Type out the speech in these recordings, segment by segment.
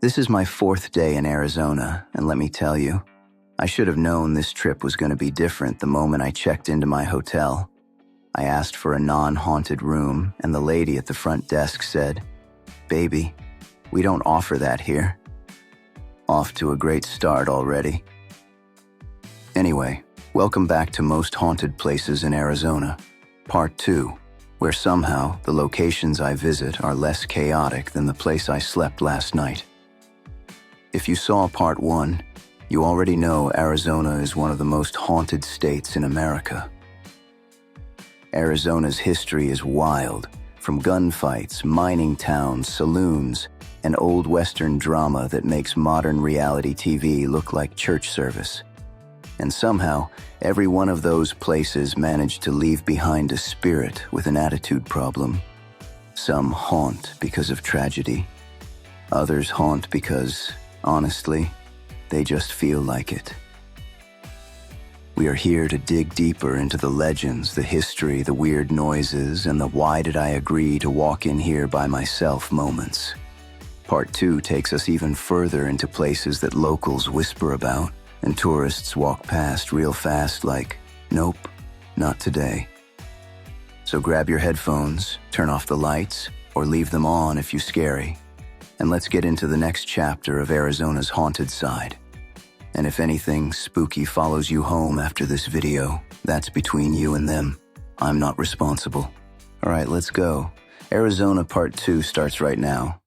This is my 4th day in Arizona, and let me tell you, I should have known this trip was going to be different the moment I checked into my hotel. I asked for a non-haunted room, and the lady at the front desk said, "Baby, we don't offer that here." Off to a great start already. Anyway, welcome back to Most Haunted Places in Arizona, Part 2, where somehow the locations I visit are less chaotic than the place I slept last night. If you saw Part 1, you already know Arizona is one of the most haunted states in America. Arizona's history is wild, from gunfights, mining towns, saloons, and old Western drama that makes modern reality TV look like church service. And somehow, every one of those places managed to leave behind a spirit with an attitude problem. Some haunt because of tragedy. Others haunt because, honestly, they just feel like it. We are here to dig deeper into the legends, the history, the weird noises, and the why did I agree to walk in here by myself moments. Part 2 takes us even further into places that locals whisper about, and tourists walk past real fast like, nope, not today. So grab your headphones, turn off the lights, or leave them on if you're scary, and let's get into the next chapter of Arizona's haunted side. And if anything spooky follows you home after this video, that's between you and them. I'm not responsible. All right, let's go. Arizona Part 2 starts right now.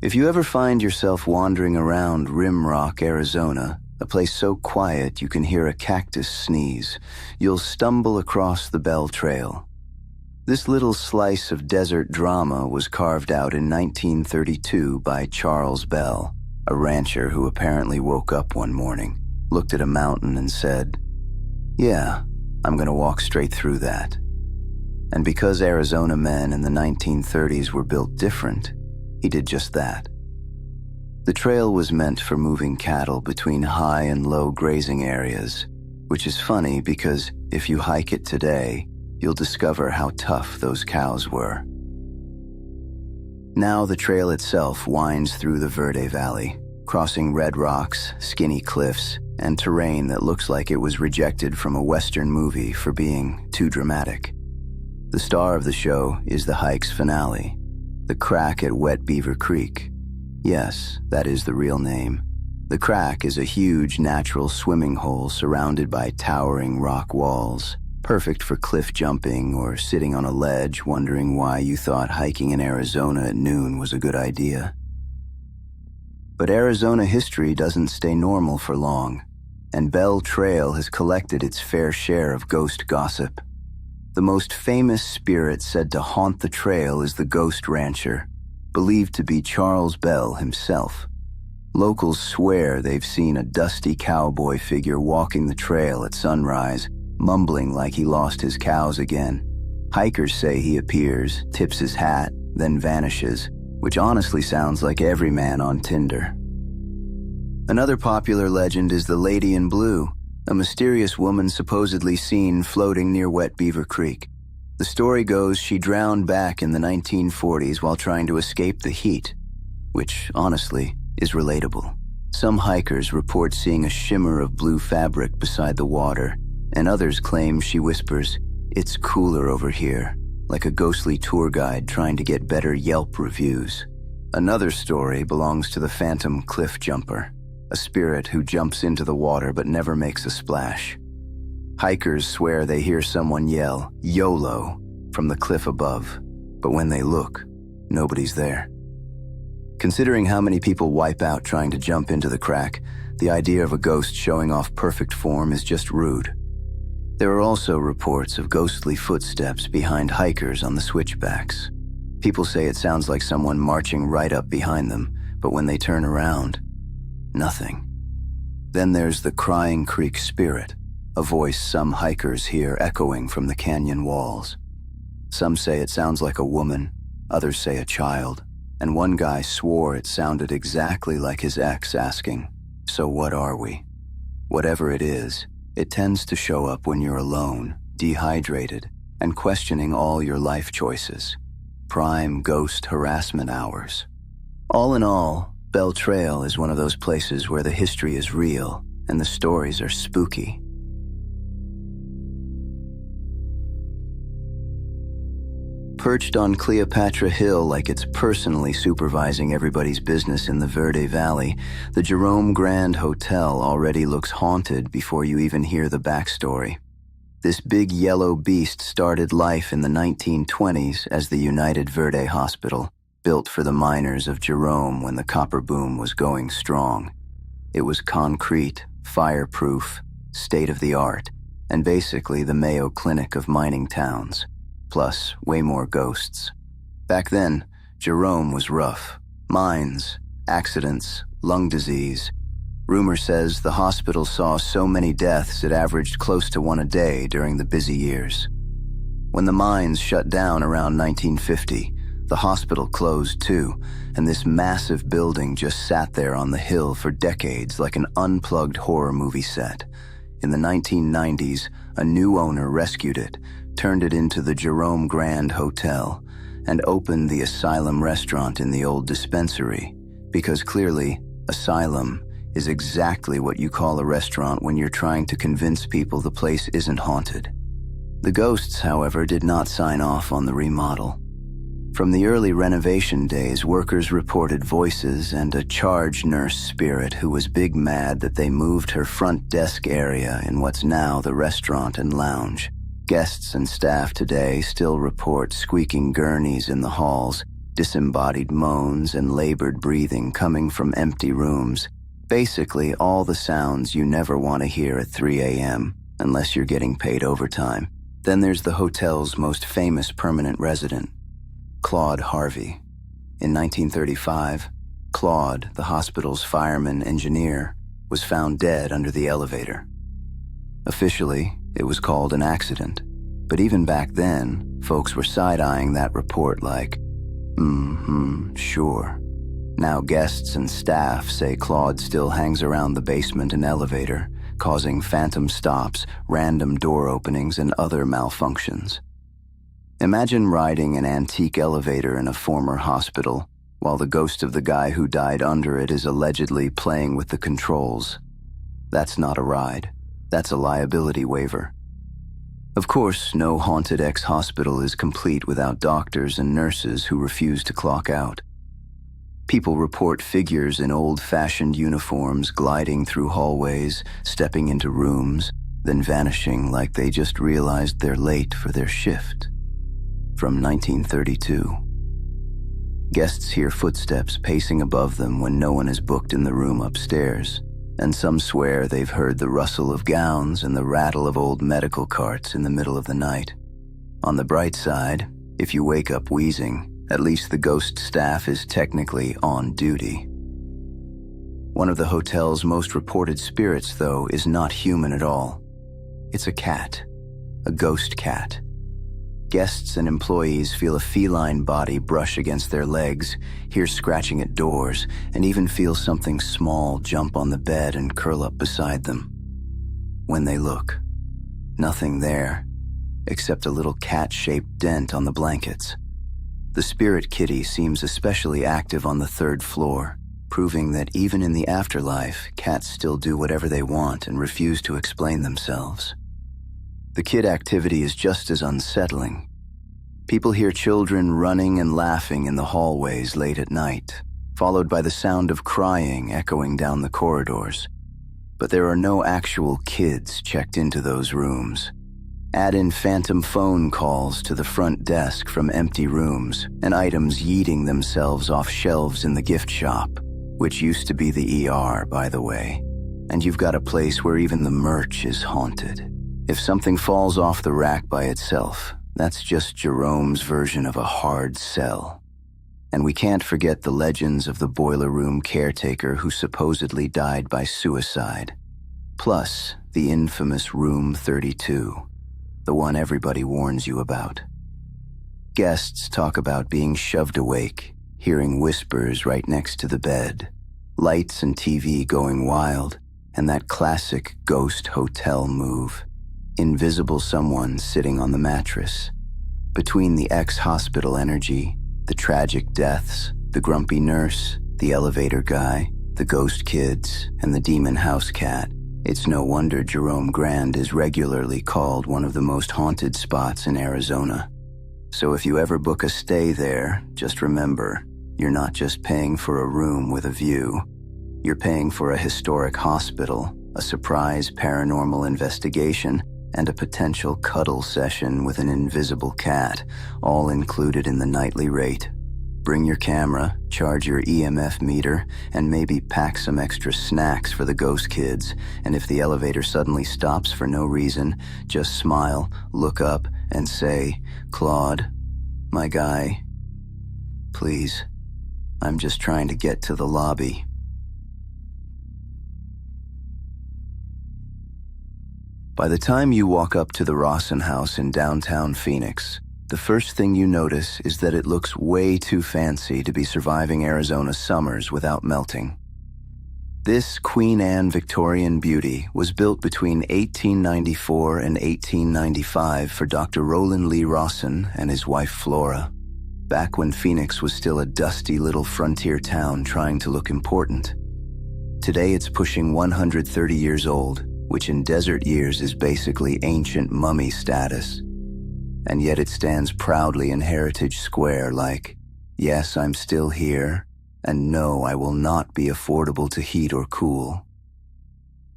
If you ever find yourself wandering around Rim Rock, Arizona, a place so quiet you can hear a cactus sneeze, you'll stumble across the Bell Trail. This little slice of desert drama was carved out in 1932 by Charles Bell, a rancher who apparently woke up one morning, looked at a mountain and said, "Yeah, I'm going to walk straight through that." And because Arizona men in the 1930s were built different, he did just that. The trail was meant for moving cattle between high and low grazing areas, which is funny because if you hike it today, you'll discover how tough those cows were. Now the trail itself winds through the Verde Valley, crossing red rocks, skinny cliffs, and terrain that looks like it was rejected from a Western movie for being too dramatic. The star of the show is the hike's finale, the crack at Wet Beaver Creek. Yes, that is the real name. The crack is a huge natural swimming hole surrounded by towering rock walls, perfect for cliff jumping or sitting on a ledge wondering why you thought hiking in Arizona at noon was a good idea. But Arizona history doesn't stay normal for long, and Bell Trail has collected its fair share of ghost gossip. The most famous spirit said to haunt the trail is the Ghost Rancher, believed to be Charles Bell himself. Locals swear they've seen a dusty cowboy figure walking the trail at sunrise, mumbling like he lost his cows again. Hikers say he appears, tips his hat, then vanishes, which honestly sounds like every man on Tinder. Another popular legend is the Lady in Blue, a mysterious woman supposedly seen floating near Wet Beaver Creek. The story goes she drowned back in the 1940s while trying to escape the heat, which, honestly, is relatable. Some hikers report seeing a shimmer of blue fabric beside the water, and others claim she whispers, "It's cooler over here," like a ghostly tour guide trying to get better Yelp reviews. Another story belongs to the Phantom Cliff Jumper, a spirit who jumps into the water but never makes a splash. Hikers swear they hear someone yell, "YOLO," from the cliff above, but when they look, nobody's there. Considering how many people wipe out trying to jump into the crack, the idea of a ghost showing off perfect form is just rude. There are also reports of ghostly footsteps behind hikers on the switchbacks. People say it sounds like someone marching right up behind them, but when they turn around, nothing. Then there's the Crying Creek Spirit, a voice some hikers hear echoing from the canyon walls. Some say it sounds like a woman, others say a child, and one guy swore it sounded exactly like his ex asking, "So what are we?" Whatever it is, it tends to show up when you're alone, dehydrated, and questioning all your life choices. prime ghost harassment hours. All in all, Bell Trail is one of those places where the history is real and the stories are spooky. Perched on Cleopatra Hill like it's personally supervising everybody's business in the Verde Valley, the Jerome Grand Hotel already looks haunted before you even hear the backstory. This big yellow beast started life in the 1920s as the United Verde Hospital, built for the miners of Jerome when the copper boom was going strong. It was concrete, fireproof, state-of-the-art, and basically the Mayo Clinic of mining towns. Plus, way more ghosts. Back then, Jerome was rough. Mines, accidents, lung disease. Rumor says the hospital saw so many deaths it averaged close to one a day during the busy years. When the mines shut down around 1950, the hospital closed too, and this massive building just sat there on the hill for decades like an unplugged horror movie set. In the 1990s, a new owner rescued it, turned it into the Jerome Grand Hotel, and opened the Asylum restaurant in the old dispensary, because clearly, Asylum is exactly what you call a restaurant when you're trying to convince people the place isn't haunted. The ghosts, however, did not sign off on the remodel. From the early renovation days, workers reported voices and a charge nurse spirit who was big mad that they moved her front desk area in what's now the restaurant and lounge. Guests and staff today still report squeaking gurneys in the halls, disembodied moans and labored breathing coming from empty rooms. Basically, all the sounds you never want to hear at 3 a.m., unless you're getting paid overtime. Then there's the hotel's most famous permanent resident, Claude Harvey. In 1935, Claude, the hospital's fireman engineer, was found dead under the elevator. Officially, it was called an accident, but even back then, folks were side-eyeing that report like, sure. Now guests and staff say Claude still hangs around the basement and elevator, causing phantom stops, random door openings, and other malfunctions. Imagine riding an antique elevator in a former hospital, while the ghost of the guy who died under it is allegedly playing with the controls. That's not a ride. That's a liability waiver. Of course, no haunted ex-hospital is complete without doctors and nurses who refuse to clock out. People report figures in old-fashioned uniforms gliding through hallways, stepping into rooms, then vanishing like they just realized they're late for their shift. From 1932. Guests hear footsteps pacing above them when no one is booked in the room upstairs, and some swear they've heard the rustle of gowns and the rattle of old medical carts in the middle of the night. On the bright side, if you wake up wheezing, at least the ghost staff is technically on duty. One of the hotel's most reported spirits, though, is not human at all. It's a cat, a ghost cat. Guests and employees feel a feline body brush against their legs, hear scratching at doors, and even feel something small jump on the bed and curl up beside them. When they look, nothing there, except a little cat-shaped dent on the blankets. The spirit kitty seems especially active on the third floor, proving that even in the afterlife, cats still do whatever they want and refuse to explain themselves. The kid activity is just as unsettling. People hear children running and laughing in the hallways late at night, followed by the sound of crying echoing down the corridors. But there are no actual kids checked into those rooms. Add in phantom phone calls to the front desk from empty rooms and items yeeting themselves off shelves in the gift shop, which used to be the ER, by the way, and you've got a place where even the merch is haunted. If something falls off the rack by itself, that's just Jerome's version of a hard sell. And we can't forget the legends of the boiler room caretaker who supposedly died by suicide. Plus, the infamous Room 32, the one everybody warns you about. Guests talk about being shoved awake, hearing whispers right next to the bed, lights and TV going wild, and that classic ghost hotel move. Invisible someone sitting on the mattress. Between the ex-hospital energy, the tragic deaths, the grumpy nurse, the elevator guy, the ghost kids, and the demon house cat, it's no wonder Jerome Grand is regularly called one of the most haunted spots in Arizona. So if you ever book a stay there, just remember, you're not just paying for a room with a view. You're paying for a historic hospital, a surprise paranormal investigation, and a potential cuddle session with an invisible cat, all included in the nightly rate. Bring your camera, charge your EMF meter, and maybe pack some extra snacks for the ghost kids. And if the elevator suddenly stops for no reason, just smile, look up, and say, "Claude, my guy, please, I'm just trying to get to the lobby." By the time you walk up to the Rawson House in downtown Phoenix, the first thing you notice is that it looks way too fancy to be surviving Arizona summers without melting. This Queen Anne Victorian beauty was built between 1894 and 1895 for Dr. Roland Lee Rawson and his wife Flora, back when Phoenix was still a dusty little frontier town trying to look important. Today it's pushing 130 years old, which in desert years is basically ancient mummy status. And yet it stands proudly in Heritage Square like, yes, I'm still here, and no, I will not be affordable to heat or cool.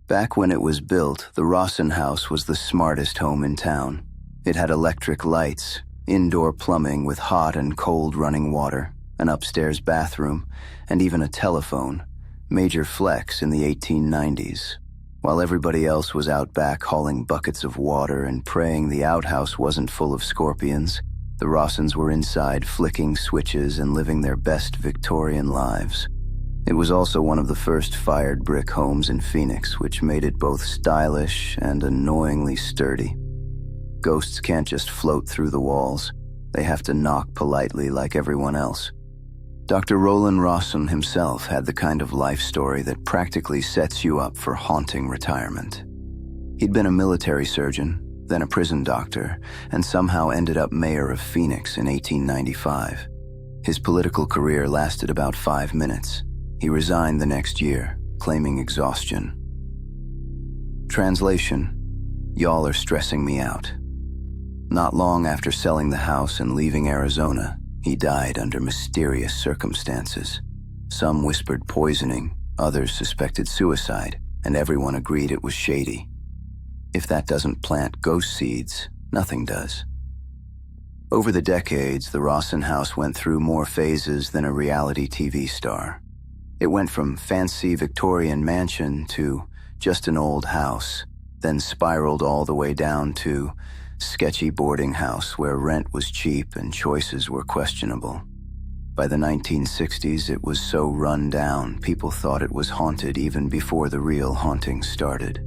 Back when it was built, the Rawson House was the smartest home in town. It had electric lights, indoor plumbing with hot and cold running water, an upstairs bathroom, and even a telephone, major flex in the 1890s. While everybody else was out back hauling buckets of water and praying the outhouse wasn't full of scorpions, the Rawsons were inside flicking switches and living their best Victorian lives. It was also one of the first fired brick homes in Phoenix, which made it both stylish and annoyingly sturdy. Ghosts can't just float through the walls. They have to knock politely like everyone else. Dr. Roland Rawson himself had the kind of life story that practically sets you up for haunting retirement. He'd been a military surgeon, then a prison doctor, and somehow ended up mayor of Phoenix in 1895. His political career lasted about 5 minutes. He resigned the next year, claiming exhaustion. Translation: y'all are stressing me out. Not long after selling the house and leaving Arizona, he died under mysterious circumstances. Some whispered poisoning, others suspected suicide, and everyone agreed it was shady. If that doesn't plant ghost seeds, nothing does. Over the decades, the Rawson House went through more phases than a reality TV star. It went from fancy Victorian mansion to just an old house, then spiraled all the way down to sketchy boarding house where rent was cheap and choices were questionable. By the 1960s, it was so run down, people thought it was haunted even before the real hauntings started.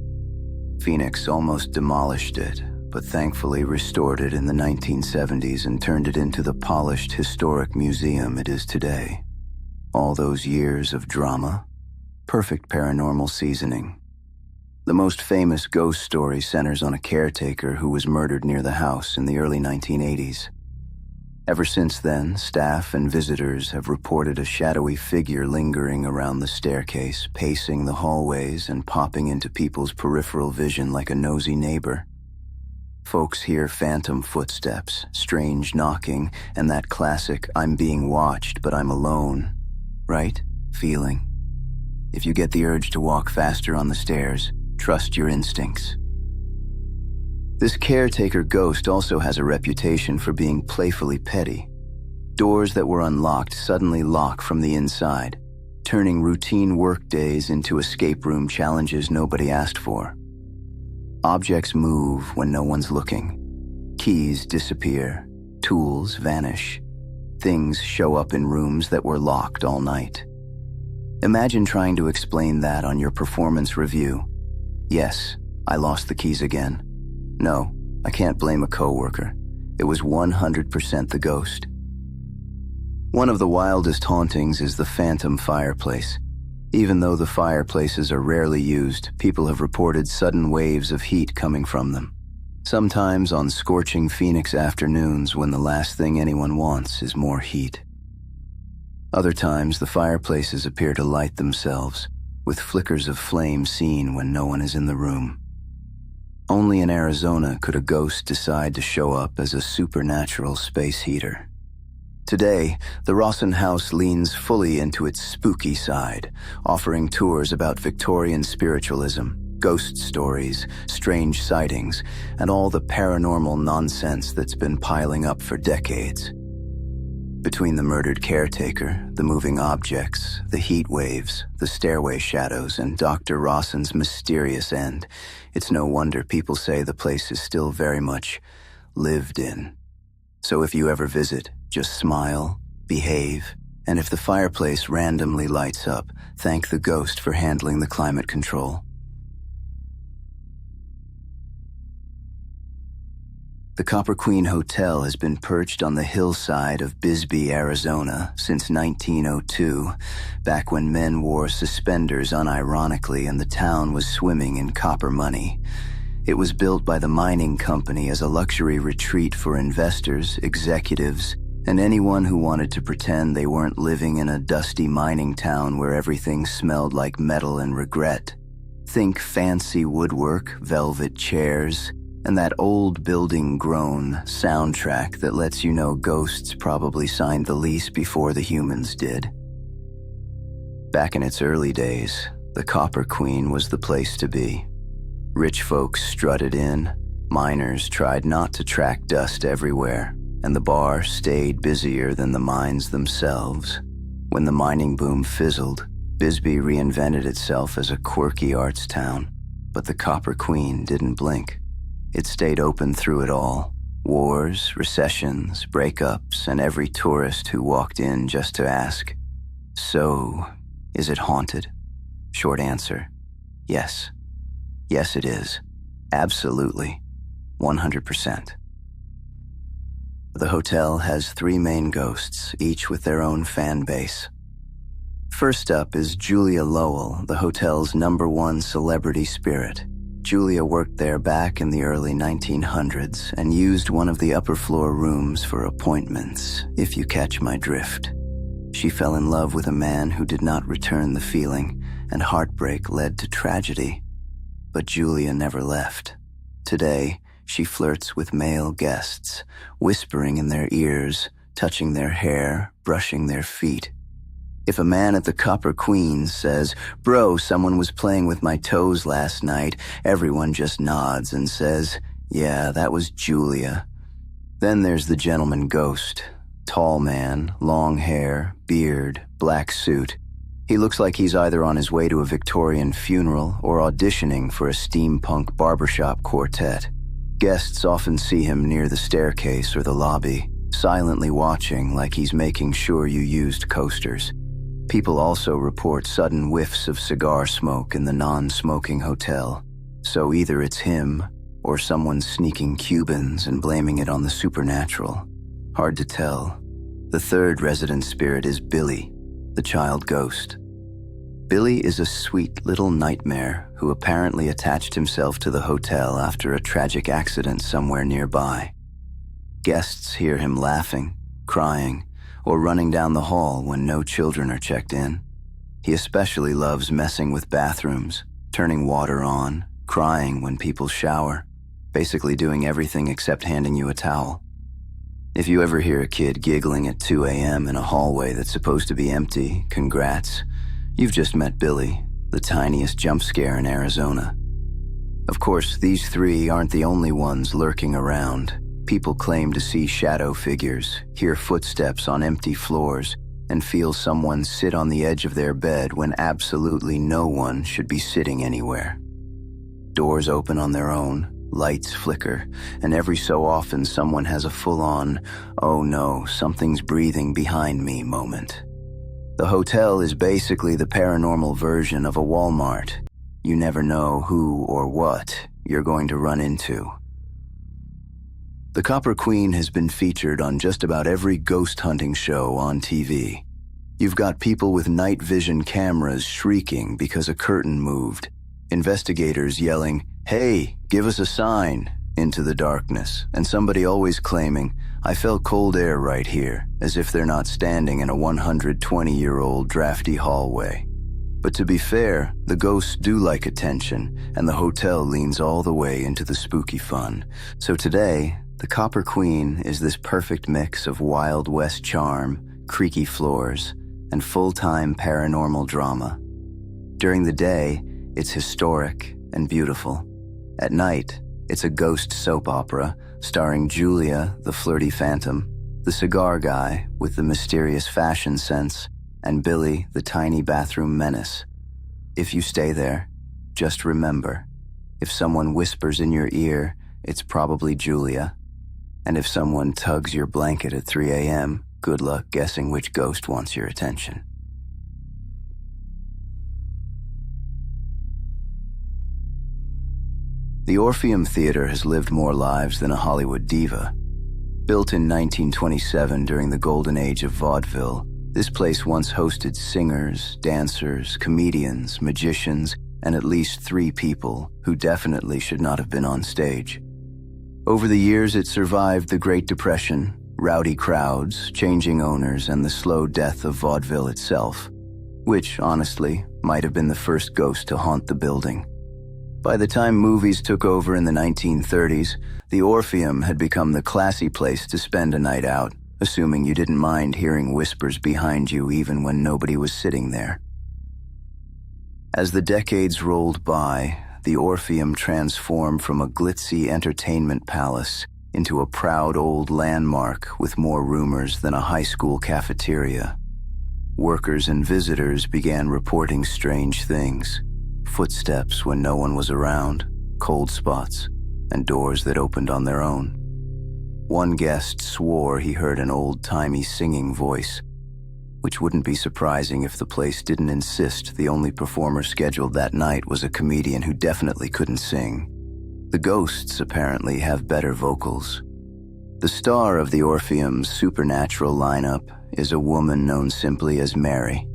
Phoenix almost demolished it, but thankfully restored it in the 1970s and turned it into the polished historic museum it is today. All those years of drama, perfect paranormal seasoning. The most famous ghost story centers on a caretaker who was murdered near the house in the early 1980s. Ever since then, staff and visitors have reported a shadowy figure lingering around the staircase, pacing the hallways and popping into people's peripheral vision like a nosy neighbor. Folks hear phantom footsteps, strange knocking, and that classic "I'm being watched but I'm alone," right? Feeling. If you get the urge to walk faster on the stairs, trust your instincts. This caretaker ghost also has a reputation for being playfully petty. Doors that were unlocked suddenly lock from the inside, turning routine work days into escape room challenges nobody asked for. Objects move when no one's looking. Keys disappear. Tools vanish. Things show up in rooms that were locked all night. Imagine trying to explain that on your performance review. Yes, I lost the keys again. No, I can't blame a coworker. It was 100% the ghost. One of the wildest hauntings is the phantom fireplace. Even though the fireplaces are rarely used, people have reported sudden waves of heat coming from them. Sometimes on scorching Phoenix afternoons when the last thing anyone wants is more heat. Other times the fireplaces appear to light themselves, with flickers of flame seen when no one is in the room. Only in Arizona could a ghost decide to show up as a supernatural space heater. Today, the Rawson House leans fully into its spooky side, offering tours about Victorian spiritualism, ghost stories, strange sightings, and all the paranormal nonsense that's been piling up for decades. Between the murdered caretaker, the moving objects, the heat waves, the stairway shadows, and Dr. Rawson's mysterious end, it's no wonder people say the place is still very much lived in. So if you ever visit, just smile, behave, and if the fireplace randomly lights up, thank the ghost for handling the climate control. The Copper Queen Hotel has been perched on the hillside of Bisbee, Arizona since 1902, back when men wore suspenders unironically and the town was swimming in copper money. It was built by the mining company as a luxury retreat for investors, executives, and anyone who wanted to pretend they weren't living in a dusty mining town where everything smelled like metal and regret. Think fancy woodwork, velvet chairs, and that old building groan soundtrack that lets you know ghosts probably signed the lease before the humans did. Back in its early days, the Copper Queen was the place to be. Rich folks strutted in, miners tried not to track dust everywhere, and the bar stayed busier than the mines themselves. When the mining boom fizzled, Bisbee reinvented itself as a quirky arts town, but the Copper Queen didn't blink. It stayed open through it all. Wars, recessions, breakups, and every tourist who walked in just to ask, "So, is it haunted?" Short answer, yes. Yes, it is. Absolutely. 100%. The hotel has 3 main ghosts, each with their own fan base. First up is Julia Lowell, the hotel's #1 celebrity spirit. Julia worked there back in the early 1900s and used one of the upper floor rooms for appointments, if you catch my drift. She fell in love with a man who did not return the feeling, and heartbreak led to tragedy. But Julia never left. Today, she flirts with male guests, whispering in their ears, touching their hair, brushing their feet. If a man at the Copper Queen says, "Bro, someone was playing with my toes last night," everyone just nods and says, "Yeah, that was Julia." Then there's the gentleman ghost. Tall man, long hair, beard, black suit. He looks like he's either on his way to a Victorian funeral or auditioning for a steampunk barbershop quartet. Guests often see him near the staircase or the lobby, silently watching like he's making sure you used coasters. People also report sudden whiffs of cigar smoke in the non-smoking hotel, so either it's him or someone sneaking Cubans and blaming it on the supernatural. Hard to tell. The third resident spirit is Billy, the child ghost. Billy is a sweet little nightmare who apparently attached himself to the hotel after a tragic accident somewhere nearby. Guests hear him laughing, crying, or running down the hall when no children are checked in. He especially loves messing with bathrooms, turning water on, crying when people shower, basically doing everything except handing you a towel. If you ever hear a kid giggling at 2 a.m. in a hallway that's supposed to be empty, congrats. You've just met Billy, the tiniest jump scare in Arizona. Of course, these 3 aren't the only ones lurking around. People claim to see shadow figures, hear footsteps on empty floors, and feel someone sit on the edge of their bed when absolutely no one should be sitting anywhere. Doors open on their own, lights flicker, and every so often someone has a full-on, "Oh no, something's breathing behind me" moment. The hotel is basically the paranormal version of a Walmart. You never know who or what you're going to run into. The Copper Queen has been featured on just about every ghost hunting show on TV. You've got people with night vision cameras shrieking because a curtain moved, investigators yelling, "Hey, give us a sign," into the darkness, and somebody always claiming, "I felt cold air right here," as if they're not standing in a 120-year-old drafty hallway. But to be fair, the ghosts do like attention, and the hotel leans all the way into the spooky fun. So today, the Copper Queen is this perfect mix of Wild West charm, creaky floors, and full-time paranormal drama. During the day, it's historic and beautiful. At night, it's a ghost soap opera starring Julia, the flirty phantom, the cigar guy with the mysterious fashion sense, and Billy, the tiny bathroom menace. If you stay there, just remember, if someone whispers in your ear, it's probably Julia. And if someone tugs your blanket at 3 a.m., good luck guessing which ghost wants your attention. The Orpheum Theater has lived more lives than a Hollywood diva. Built in 1927 during the golden age of vaudeville, this place once hosted singers, dancers, comedians, magicians, and at least 3 people who definitely should not have been on stage. Over the years, it survived the Great Depression, rowdy crowds, changing owners, and the slow death of vaudeville itself, which, honestly, might have been the first ghost to haunt the building. By the time movies took over in the 1930s, the Orpheum had become the classy place to spend a night out, assuming you didn't mind hearing whispers behind you even when nobody was sitting there. As the decades rolled by, the Orpheum transformed from a glitzy entertainment palace into a proud old landmark with more rumors than a high school cafeteria. Workers and visitors began reporting strange things: footsteps when no one was around, cold spots, and doors that opened on their own. One guest swore he heard an old-timey singing voice, which wouldn't be surprising if the place didn't insist the only performer scheduled that night was a comedian who definitely couldn't sing. The ghosts apparently have better vocals. The star of the Orpheum's supernatural lineup is a woman known simply as Mary.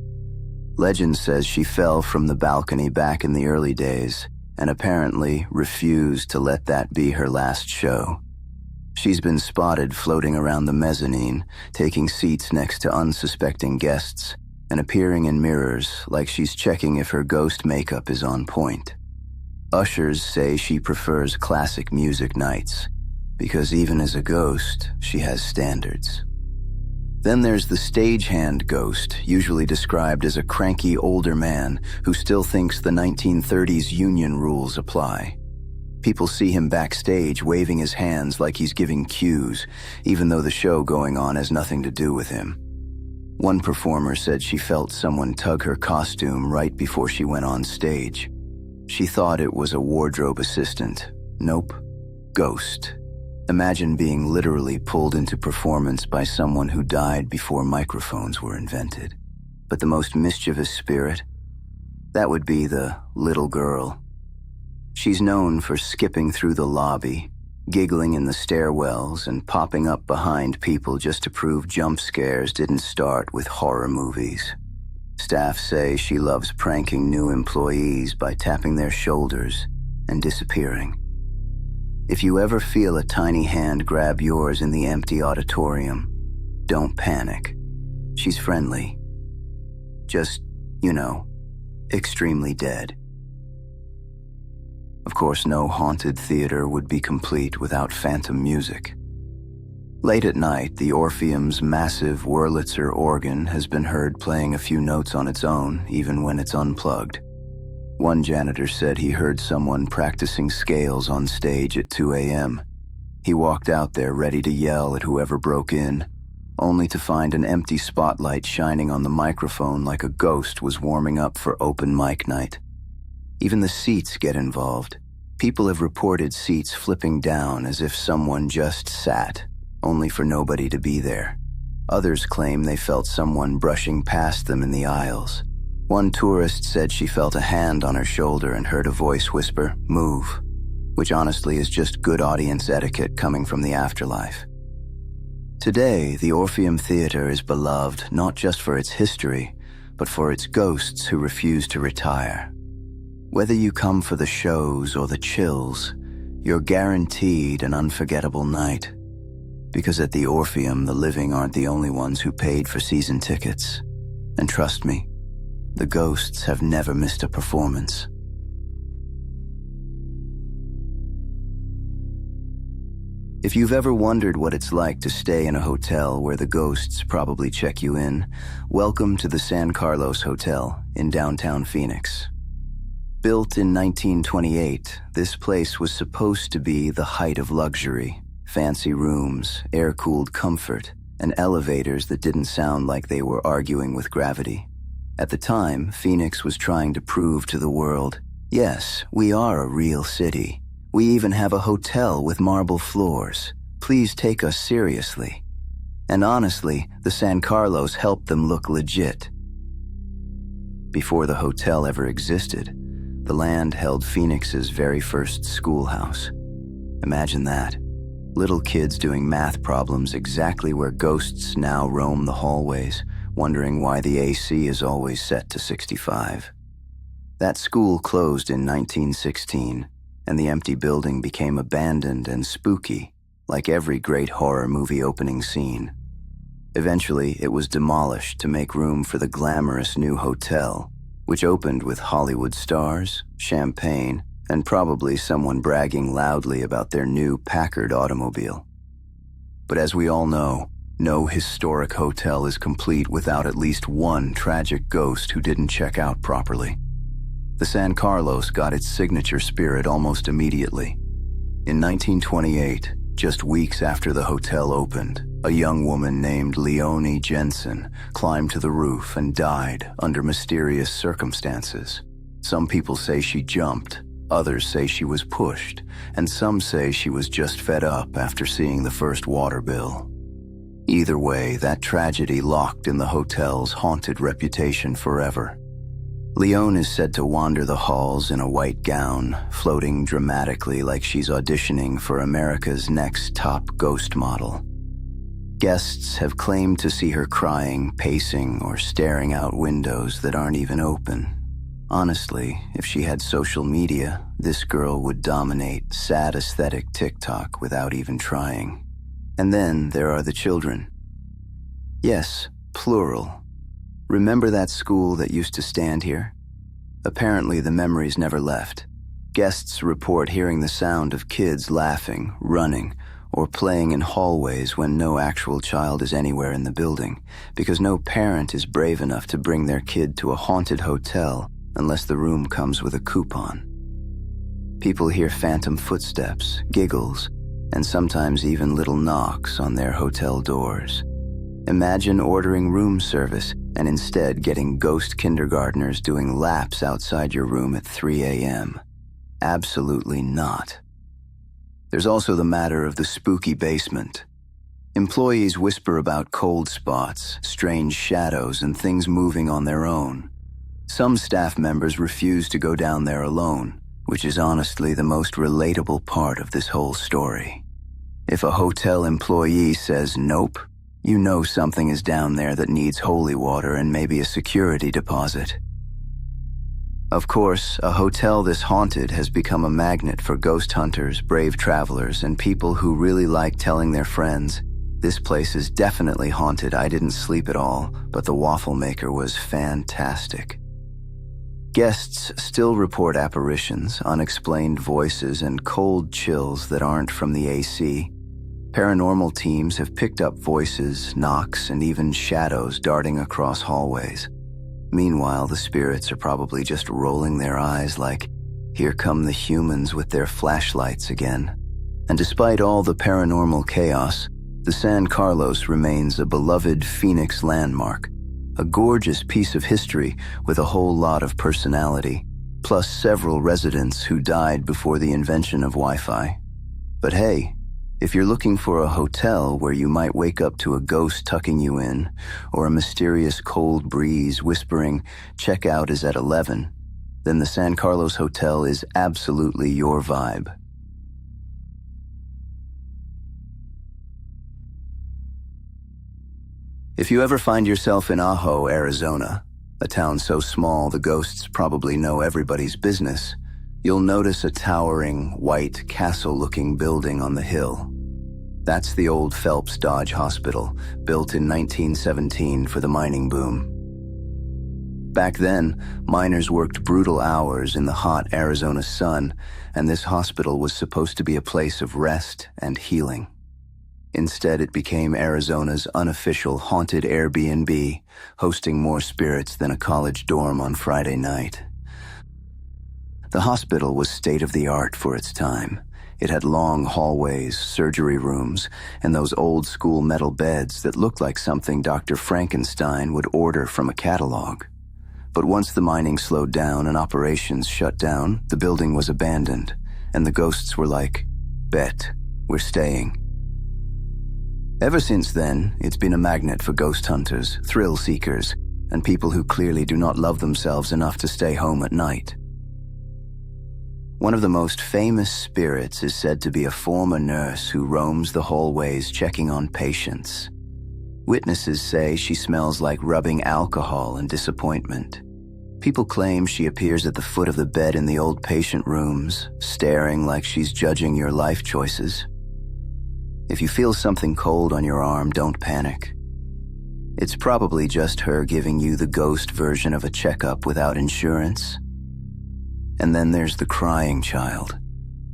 Legend says she fell from the balcony back in the early days and apparently refused to let that be her last show. She's been spotted floating around the mezzanine, taking seats next to unsuspecting guests, and appearing in mirrors like she's checking if her ghost makeup is on point. Ushers say she prefers classic music nights, because even as a ghost, she has standards. Then there's the stagehand ghost, usually described as a cranky older man who still thinks the 1930s union rules apply. People see him backstage waving his hands like he's giving cues, even though the show going on has nothing to do with him. One performer said she felt someone tug her costume right before she went on stage. She thought it was a wardrobe assistant. Nope. Ghost. Imagine being literally pulled into performance by someone who died before microphones were invented. But the most mischievous spirit? That would be the little girl. She's known for skipping through the lobby, giggling in the stairwells, and popping up behind people just to prove jump scares didn't start with horror movies. Staff say she loves pranking new employees by tapping their shoulders and disappearing. If you ever feel a tiny hand grab yours in the empty auditorium, don't panic. She's friendly. Just, extremely dead. Of course, no haunted theater would be complete without phantom music. Late at night, the Orpheum's massive Wurlitzer organ has been heard playing a few notes on its own, even when it's unplugged. One janitor said he heard someone practicing scales on stage at 2 a.m. He walked out there ready to yell at whoever broke in, only to find an empty spotlight shining on the microphone like a ghost was warming up for open mic night. Even the seats get involved. People have reported seats flipping down as if someone just sat, only for nobody to be there. Others claim they felt someone brushing past them in the aisles. One tourist said she felt a hand on her shoulder and heard a voice whisper, "Move," which honestly is just good audience etiquette coming from the afterlife. Today, the Orpheum Theater is beloved not just for its history, but for its ghosts who refuse to retire. Whether you come for the shows or the chills, you're guaranteed an unforgettable night. Because at the Orpheum, the living aren't the only ones who paid for season tickets. And trust me, the ghosts have never missed a performance. If you've ever wondered what it's like to stay in a hotel where the ghosts probably check you in, welcome to the San Carlos Hotel in downtown Phoenix. Built in 1928, this place was supposed to be the height of luxury. Fancy rooms, air-cooled comfort, and elevators that didn't sound like they were arguing with gravity. At the time, Phoenix was trying to prove to the world, yes, we are a real city. We even have a hotel with marble floors. Please take us seriously. And honestly, the San Carlos helped them look legit. Before the hotel ever existed, the land held Phoenix's very first schoolhouse. Imagine that. Little kids doing math problems exactly where ghosts now roam the hallways, wondering why the AC is always set to 65. That school closed in 1916, and the empty building became abandoned and spooky, like every great horror movie opening scene. Eventually, it was demolished to make room for the glamorous new hotel, which opened with Hollywood stars, champagne, and probably someone bragging loudly about their new Packard automobile. But as we all know, no historic hotel is complete without at least one tragic ghost who didn't check out properly. The San Carlos got its signature spirit almost immediately. In 1928, just weeks after the hotel opened, a young woman named Leonie Jensen climbed to the roof and died under mysterious circumstances. Some people say she jumped, others say she was pushed, and some say she was just fed up after seeing the first water bill. Either way, that tragedy locked in the hotel's haunted reputation forever. Leone is said to wander the halls in a white gown, floating dramatically like she's auditioning for America's next top ghost model. Guests have claimed to see her crying, pacing, or staring out windows that aren't even open. Honestly, if she had social media, this girl would dominate sad aesthetic TikTok without even trying. And then there are the children. Yes, plural. Remember that school that used to stand here? Apparently the memories never left. Guests report hearing the sound of kids laughing, running, or playing in hallways when no actual child is anywhere in the building, because no parent is brave enough to bring their kid to a haunted hotel unless the room comes with a coupon. People hear phantom footsteps, giggles, and sometimes even little knocks on their hotel doors. Imagine ordering room service and instead getting ghost kindergartners doing laps outside your room at 3 a.m. Absolutely not. There's also the matter of the spooky basement. Employees whisper about cold spots, strange shadows, and things moving on their own. Some staff members refuse to go down there alone, which is honestly the most relatable part of this whole story. If a hotel employee says nope, you know something is down there that needs holy water and maybe a security deposit. Of course, a hotel this haunted has become a magnet for ghost hunters, brave travelers, and people who really like telling their friends, "This place is definitely haunted. I didn't sleep at all, but the waffle maker was fantastic." Guests still report apparitions, unexplained voices, and cold chills that aren't from the AC. Paranormal teams have picked up voices, knocks, and even shadows darting across hallways. Meanwhile, the spirits are probably just rolling their eyes like, here come the humans with their flashlights again. And despite all the paranormal chaos, the San Carlos remains a beloved Phoenix landmark, a gorgeous piece of history with a whole lot of personality, plus several residents who died before the invention of Wi-Fi. But hey, if you're looking for a hotel where you might wake up to a ghost tucking you in, or a mysterious cold breeze whispering, "Checkout is at 11, then the San Carlos Hotel is absolutely your vibe. If you ever find yourself in Ajo, Arizona, a town so small the ghosts probably know everybody's business, You'll notice a towering, white, castle-looking building on the hill. That's the old Phelps Dodge Hospital, built in 1917 for the mining boom. Back then, miners worked brutal hours in the hot Arizona sun, and this hospital was supposed to be a place of rest and healing. Instead, it became Arizona's unofficial haunted Airbnb, hosting more spirits than a college dorm on Friday night. The hospital was state-of-the-art for its time. It had long hallways, surgery rooms, and those old-school metal beds that looked like something Dr. Frankenstein would order from a catalog. But once the mining slowed down and operations shut down, the building was abandoned, and the ghosts were like, "Bet, we're staying." Ever since then, it's been a magnet for ghost hunters, thrill seekers, and people who clearly do not love themselves enough to stay home at night. One of the most famous spirits is said to be a former nurse who roams the hallways checking on patients. Witnesses say she smells like rubbing alcohol and disappointment. People claim she appears at the foot of the bed in the old patient rooms, staring like she's judging your life choices. If you feel something cold on your arm, don't panic. It's probably just her giving you the ghost version of a checkup without insurance. And then there's the crying child.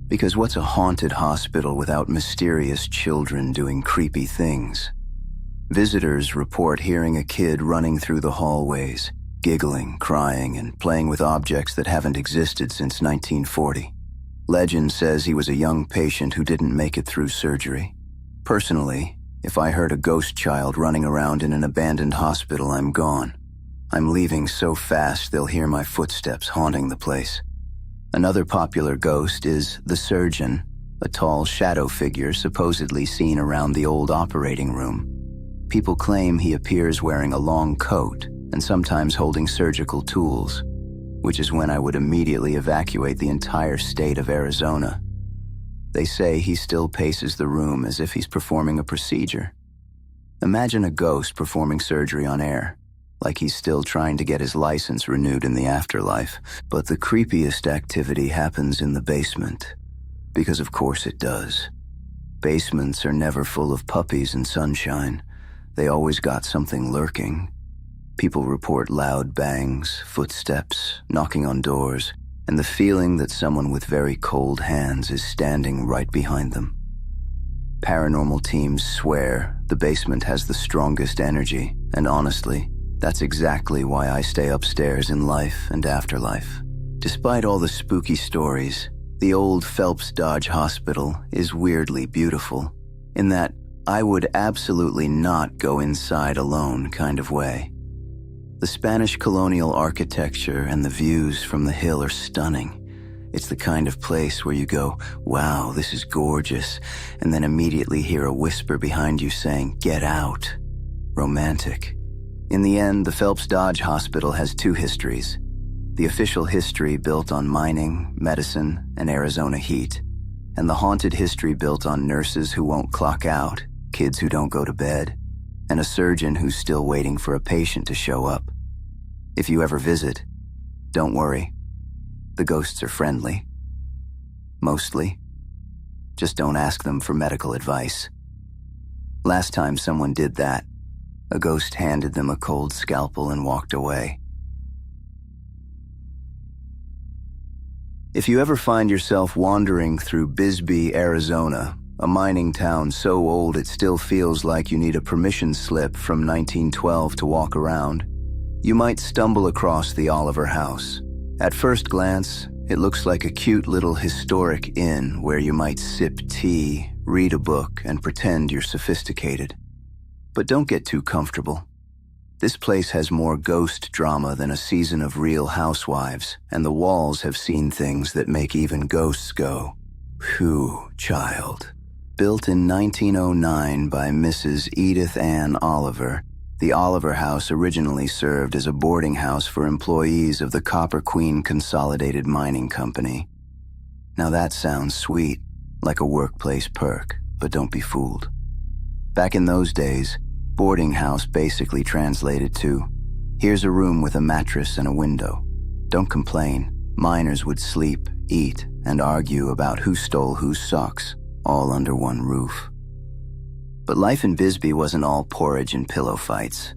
Because what's a haunted hospital without mysterious children doing creepy things? Visitors report hearing a kid running through the hallways, giggling, crying, and playing with objects that haven't existed since 1940. Legend says he was a young patient who didn't make it through surgery. Personally, if I heard a ghost child running around in an abandoned hospital, I'm gone. I'm leaving so fast they'll hear my footsteps haunting the place. Another popular ghost is the surgeon, a tall shadow figure supposedly seen around the old operating room. People claim he appears wearing a long coat and sometimes holding surgical tools, which is when I would immediately evacuate the entire state of Arizona. They say he still paces the room as if he's performing a procedure. Imagine a ghost performing surgery on air, like he's still trying to get his license renewed in the afterlife. But the creepiest activity happens in the basement, because of course it does. Basements are never full of puppies and sunshine. They always got something lurking. People report loud bangs, footsteps, knocking on doors, and the feeling that someone with very cold hands is standing right behind them. Paranormal teams swear the basement has the strongest energy, and honestly, that's exactly why I stay upstairs in life and afterlife. Despite all the spooky stories, the old Phelps Dodge Hospital is weirdly beautiful, in that I would absolutely not go inside alone kind of way. The Spanish colonial architecture and the views from the hill are stunning. It's the kind of place where you go, "Wow, this is gorgeous," and then immediately hear a whisper behind you saying, "Get out." Romantic. In the end, the Phelps Dodge Hospital has two histories. The official history built on mining, medicine, and Arizona heat, and the haunted history built on nurses who won't clock out, kids who don't go to bed, and a surgeon who's still waiting for a patient to show up. If you ever visit, don't worry. The ghosts are friendly. Mostly. Just don't ask them for medical advice. Last time someone did that, a ghost handed them a cold scalpel and walked away. If you ever find yourself wandering through Bisbee, Arizona, a mining town so old it still feels like you need a permission slip from 1912 to walk around, you might stumble across the Oliver House. At first glance, it looks like a cute little historic inn where you might sip tea, read a book, and pretend you're sophisticated. But don't get too comfortable. This place has more ghost drama than a season of Real Housewives, and the walls have seen things that make even ghosts go, "Phew, child." Built in 1909 by Mrs. Edith Ann Oliver, the Oliver House originally served as a boarding house for employees of the Copper Queen Consolidated Mining Company. Now that sounds sweet, like a workplace perk, but don't be fooled. Back in those days, boarding house basically translated to, "Here's a room with a mattress and a window. Don't complain. Miners would sleep, eat, and argue about who stole whose socks, all under one roof. But life in Bisbee wasn't all porridge and pillow fights.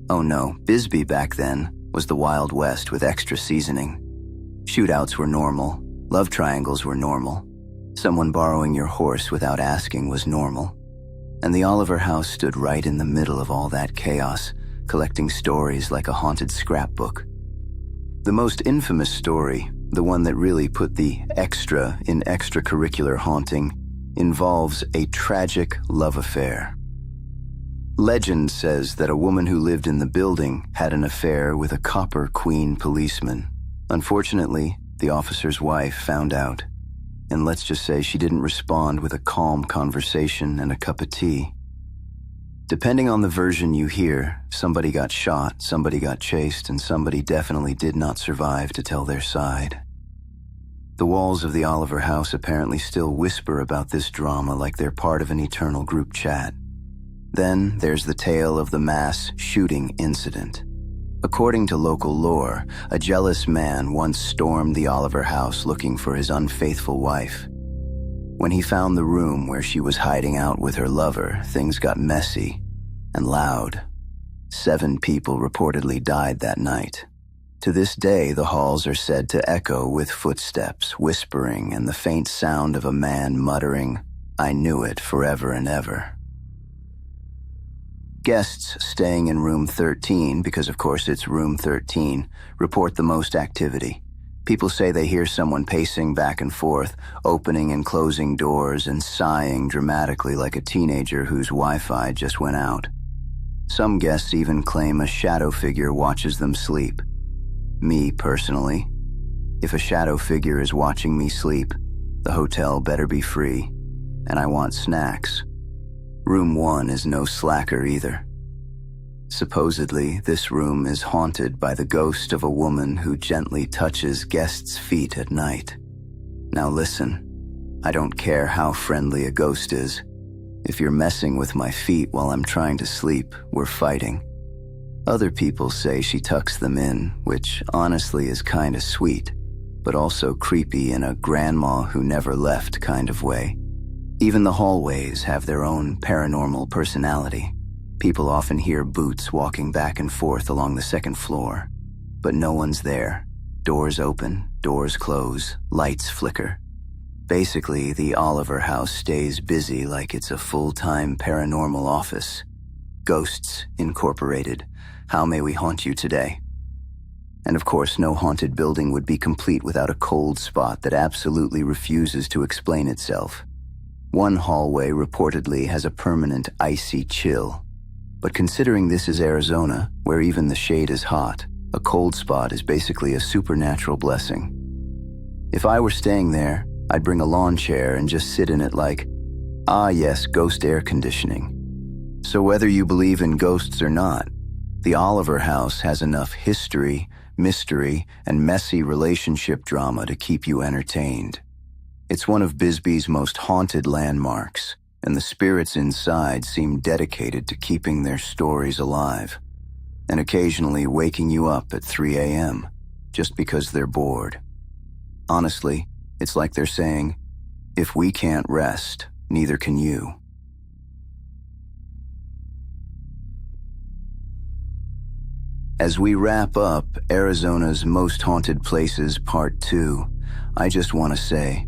Oh no, Bisbee back then was the Wild West with extra seasoning. Shootouts were normal, love triangles were normal, someone borrowing your horse without asking was normal, and the Oliver House stood right in the middle of all that chaos, collecting stories like a haunted scrapbook. The most infamous story, the one that really put the extra in extracurricular haunting, involves a tragic love affair. Legend says that a woman who lived in the building had an affair with a Copper Queen policeman. Unfortunately, the officer's wife found out, and let's just say she didn't respond with a calm conversation and a cup of tea. Depending on the version you hear, somebody got shot, somebody got chased, and somebody definitely did not survive to tell their side. The walls of the Oliver House apparently still whisper about this drama like they're part of an eternal group chat. Then there's the tale of the mass shooting incident. According to local lore, a jealous man once stormed the Oliver House looking for his unfaithful wife. When he found the room where she was hiding out with her lover, things got messy and loud. 7 people reportedly died that night. To this day, the halls are said to echo with footsteps, whispering, and the faint sound of a man muttering, "I knew it forever and ever." Guests staying in room 13, because of course it's room 13, report the most activity. People say they hear someone pacing back and forth, opening and closing doors and sighing dramatically like a teenager whose Wi-Fi just went out. Some guests even claim a shadow figure watches them sleep. Me, personally, if a shadow figure is watching me sleep, the hotel better be free, and I want snacks. Room 1 is no slacker either. Supposedly, this room is haunted by the ghost of a woman who gently touches guests' feet at night. Now listen, I don't care how friendly a ghost is. If you're messing with my feet while I'm trying to sleep, we're fighting. Other people say she tucks them in, which honestly is kinda sweet, but also creepy in a grandma who never left kind of way. Even the hallways have their own paranormal personality. People often hear boots walking back and forth along the second floor, but no one's there. Doors open, doors close, lights flicker. Basically, the Oliver House stays busy like it's a full-time paranormal office. Ghosts Incorporated. How may we haunt you today? And of course, no haunted building would be complete without a cold spot that absolutely refuses to explain itself. One hallway reportedly has a permanent icy chill. But considering this is Arizona, where even the shade is hot, a cold spot is basically a supernatural blessing. If I were staying there, I'd bring a lawn chair and just sit in it like, ah yes, ghost air conditioning. So whether you believe in ghosts or not, the Oliver House has enough history, mystery, and messy relationship drama to keep you entertained. It's one of Bisbee's most haunted landmarks, and the spirits inside seem dedicated to keeping their stories alive, and occasionally waking you up at 3 a.m. just because they're bored. Honestly, it's like they're saying, if we can't rest, neither can you. As we wrap up Arizona's Most Haunted Places Part 2, I just want to say,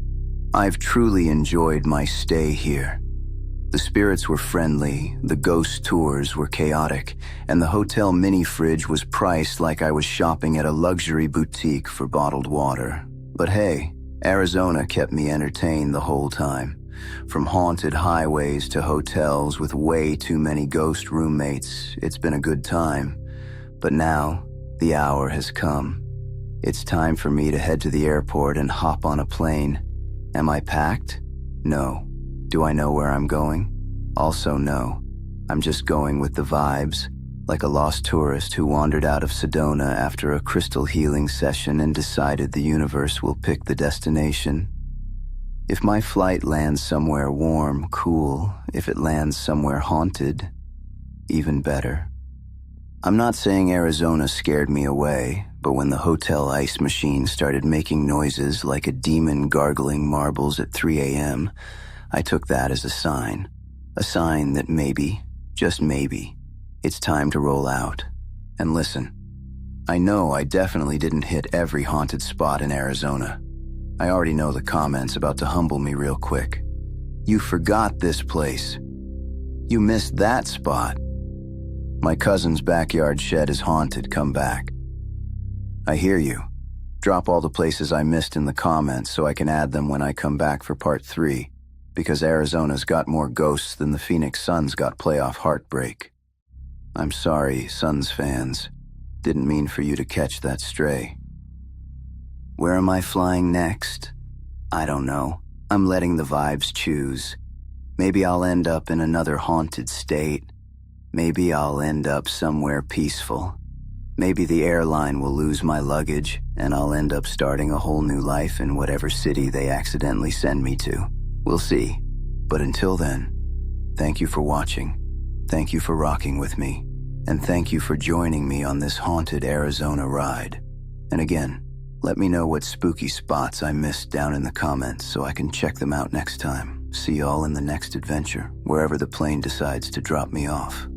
I've truly enjoyed my stay here. The spirits were friendly, the ghost tours were chaotic, and the hotel mini-fridge was priced like I was shopping at a luxury boutique for bottled water. But hey, Arizona kept me entertained the whole time. From haunted highways to hotels with way too many ghost roommates, it's been a good time. But now, the hour has come. It's time for me to head to the airport and hop on a plane. Am I packed? No. Do I know where I'm going? Also no. I'm just going with the vibes, like a lost tourist who wandered out of Sedona after a crystal healing session and decided the universe will pick the destination. If my flight lands somewhere warm, cool. If it lands somewhere haunted, even better. I'm not saying Arizona scared me away, but when the hotel ice machine started making noises like a demon gargling marbles at 3 a.m., I took that as a sign that maybe, just maybe, it's time to roll out. And listen, I know I definitely didn't hit every haunted spot in Arizona. I already know the comments about to humble me real quick. You forgot this place. You missed that spot. My cousin's backyard shed is haunted, come back. I hear you. Drop all the places I missed in the comments so I can add them when I come back for part 3, because Arizona's got more ghosts than the Phoenix Suns got playoff heartbreak. I'm sorry, Suns fans. Didn't mean for you to catch that stray. Where am I flying next? I don't know. I'm letting the vibes choose. Maybe I'll end up in another haunted state. Maybe I'll end up somewhere peaceful. Maybe the airline will lose my luggage and I'll end up starting a whole new life in whatever city they accidentally send me to. We'll see. But until then, thank you for watching. Thank you for rocking with me. And thank you for joining me on this haunted Arizona ride. And again, let me know what spooky spots I missed down in the comments so I can check them out next time. See y'all in the next adventure, wherever the plane decides to drop me off.